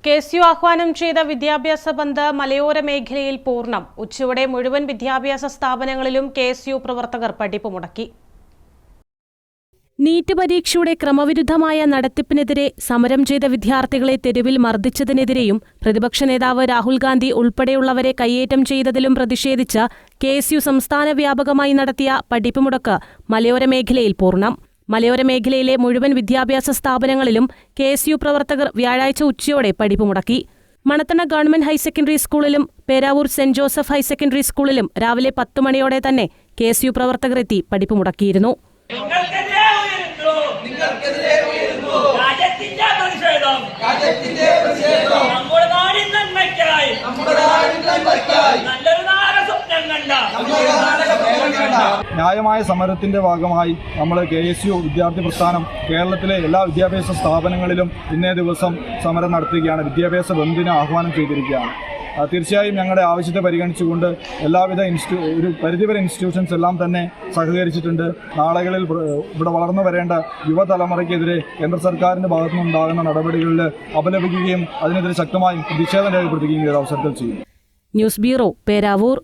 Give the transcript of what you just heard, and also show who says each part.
Speaker 1: KSU ആഹ്വാനം ചെയ്ത വിദ്യാഭ്യാസ ബന്ദ് മലയോര മേഖലയിൽ പൂർണ്ണം. ഉച്ചയോടെ മുഴുവൻ വിദ്യാഭ്യാസ സ്ഥാപനങ്ങളിലും KSU പ്രവർത്തകർ പഠിപ്പ് മുടക്കി. നീറ്റ് പരീക്ഷയുടെ ക്രമവിരുദ്ധമായ നടത്തിപ്പിനെതിരെ സമരം ചെയ്ത വിദ്യാർത്ഥികളെ തെരുവിൽ മർദ്ദിച്ചതിനെതിരെയും പ്രതിപക്ഷ നേതാവ് രാഹുൽ ഗാന്ധി ഉൾപ്പെടെയുള്ളവരെ കയ്യേറ്റം ചെയ്തതിലും പ്രതിഷേധിച്ച് KSU സംസ്ഥാന വ്യാപകമായി നടത്തിയ പഠിപ്പ് മുടക്ക് മലയോര മേഖലയിൽ പൂർണ്ണം. മലയോര മേഖലയിലെ മുഴുവൻ വിദ്യാഭ്യാസ സ്ഥാപനങ്ങളിലും KSU പ്രവർത്തകർ വ്യാഴാഴ്ച ഉച്ചയോടെ പഠിപ്പ് മുടക്കി. മണത്തണ ഗവൺമെന്റ് ഹയർ സെക്കൻഡറി സ്കൂളിലും Peravoor saint Joseph higher secondary സ്കൂളിലും രാവിലെ 10 മണിയോടെ തന്നെ KSU പ്രവർത്തകർ എത്തി പഠിപ്പ് മുടക്കിയിരുന്നു.
Speaker 2: ന്യായമായ സമരത്തിന്റെ ഭാഗമായി നമ്മൾ KSU വിദ്യാർത്ഥി പ്രസ്ഥാനം കേരളത്തിലെ എല്ലാ വിദ്യാഭ്യാസ സ്ഥാപനങ്ങളിലും ഇന്നേ ദിവസം സമരം നടത്തുകയാണ്. വിദ്യാഭ്യാസ ബന്ദിന് ആഹ്വാനം ചെയ്തിരിക്കുകയാണ്. തീർച്ചയായും ഞങ്ങളുടെ ആവശ്യത്തെ പരിഗണിച്ചുകൊണ്ട് എല്ലാവിധ ഒരു പരിധിവരെ ഇൻസ്റ്റിറ്റ്യൂഷൻസ് എല്ലാം തന്നെ സഹകരിച്ചിട്ടുണ്ട്. നാളുകളിൽ ഇവിടെ വളർന്നു വരേണ്ട യുവതലമുറയ്ക്കെതിരെ കേന്ദ്ര സർക്കാരിൻ്റെ ഭാഗത്തുനിന്നുണ്ടാകുന്ന നടപടികളിൽ അപലപിക്കുകയും അതിനെതിരെ ശക്തമായി പ്രതിഷേധം രേഖപ്പെടുത്തുകയും ഈ അവസരത്തിൽ ചെയ്യും.
Speaker 1: News bureau, Peravoor.